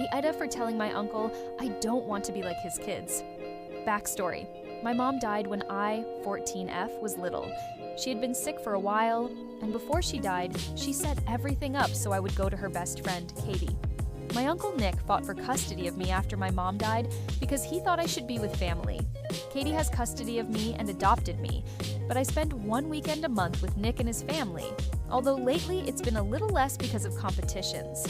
AITA for telling my uncle I don't want to be like his kids. Backstory. My mom died when I, 14F, was little. She had been sick for a while, and before she died, she set everything up so I would go to her best friend, Katie. My uncle Nick fought for custody of me after my mom died because he thought I should be with family. Katie has custody of me and adopted me, but I spend one weekend a month with Nick and his family, although lately it's been a little less because of competitions.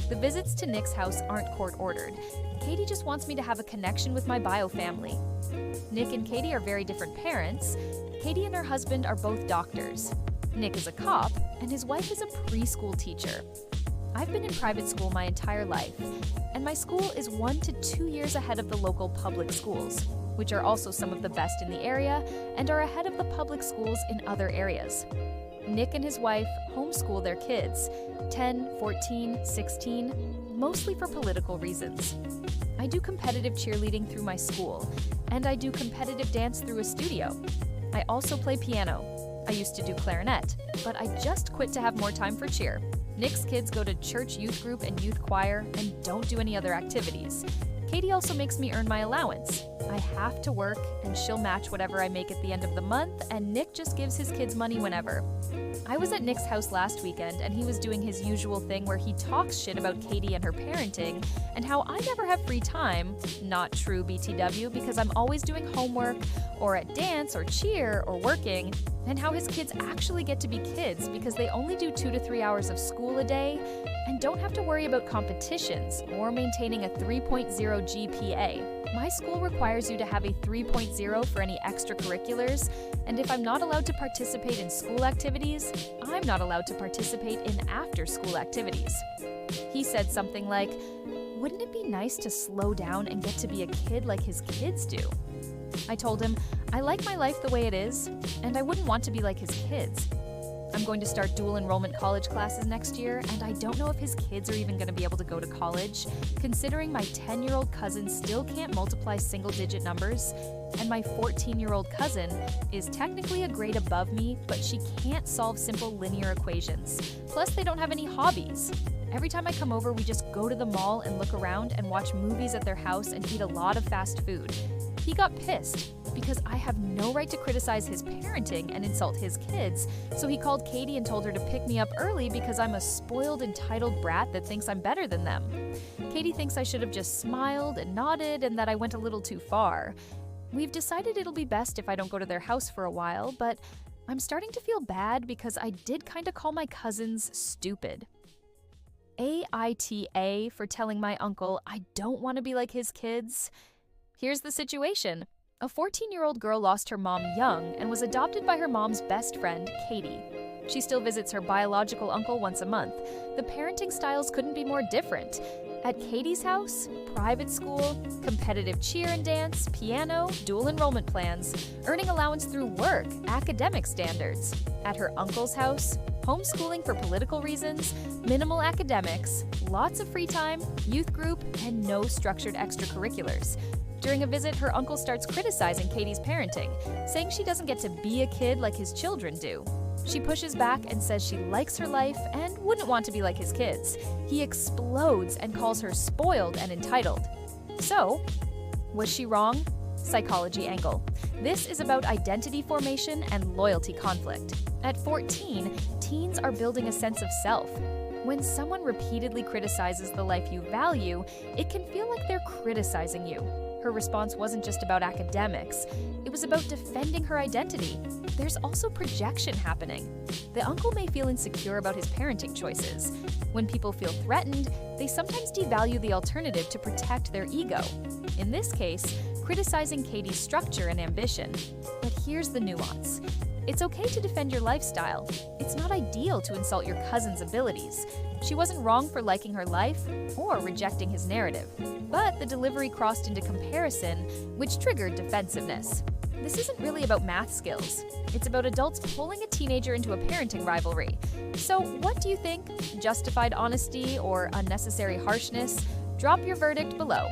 The visits to Nick's house aren't court-ordered. Katie just wants me to have a connection with my bio family. Nick and Katie are very different parents. Katie and her husband are both doctors. Nick is a cop, and his wife is a preschool teacher. I've been in private school my entire life, and my school is 1 to 2 years ahead of the local public schools, which are also some of the best in the area and are ahead of the public schools in other areas. Nick and his wife homeschool their kids, 10, 14, 16, mostly for political reasons. I do competitive cheerleading through my school, and I do competitive dance through a studio. I also play piano. I used to do clarinet, but I just quit to have more time for cheer. Nick's kids go to church youth group and youth choir and don't do any other activities. Katie also makes me earn my allowance. I have to work, and she'll match whatever I make at the end of the month, and Nick just gives his kids money whenever. I was at Nick's house last weekend, and he was doing his usual thing where he talks shit about Katie and her parenting, and how I never have free time. Not true, BTW, because I'm always doing homework, or at dance, or cheer, or working, and how his kids actually get to be kids because they only do 2 to 3 hours of school a day, and don't have to worry about competitions or maintaining a 3.0 GPA. My school requires you to have a 3.0 for any extracurriculars, and if I'm not allowed to participate in school activities, I'm not allowed to participate in after-school activities. He said something like, "Wouldn't it be nice to slow down and get to be a kid like his kids do?" I told him, I like my life the way it is, and I wouldn't want to be like his kids. I'm going to start dual enrollment college classes next year, and I don't know if his kids are even going to be able to go to college, considering my 10-year-old cousin still can't multiply single-digit numbers, and my 14-year-old cousin is technically a grade above me, but she can't solve simple linear equations. Plus, they don't have any hobbies. Every time I come over, we just go to the mall and look around and watch movies at their house and eat a lot of fast food. He got pissed because I have no right to criticize his parenting and insult his kids, so he called Katie and told her to pick me up early because I'm a spoiled, entitled brat that thinks I'm better than them. Katie thinks I should have just smiled and nodded and that I went a little too far. We've decided it'll be best if I don't go to their house for a while, but I'm starting to feel bad because I did kind of call my cousins stupid. AITA for telling my uncle I don't want to be like his kids. Here's the situation. A 14-year-old girl lost her mom young and was adopted by her mom's best friend, Katie. She still visits her biological uncle once a month. The parenting styles couldn't be more different. At Katie's house, private school, competitive cheer and dance, piano, dual enrollment plans, earning allowance through work, academic standards. At her uncle's house, homeschooling for political reasons, minimal academics, lots of free time, youth group, and no structured extracurriculars. During a visit, her uncle starts criticizing Katie's parenting, saying she doesn't get to be a kid like his children do. She pushes back and says she likes her life and wouldn't want to be like his kids. He explodes and calls her spoiled and entitled. So, was she wrong? Psychology angle. This is about identity formation and loyalty conflict. At 14, teens are building a sense of self. When someone repeatedly criticizes the life you value, it can feel like they're criticizing you. Her response wasn't just about academics, it was about defending her identity. There's also projection happening. The uncle may feel insecure about his parenting choices. When people feel threatened, they sometimes devalue the alternative to protect their ego. In this case, criticizing Katie's structure and ambition. But here's the nuance. It's okay to defend your lifestyle. It's not ideal to insult your cousin's abilities. She wasn't wrong for liking her life or rejecting his narrative. But the delivery crossed into comparison, which triggered defensiveness. This isn't really about math skills. It's about adults pulling a teenager into a parenting rivalry. So what do you think? Justified honesty or unnecessary harshness? Drop your verdict below.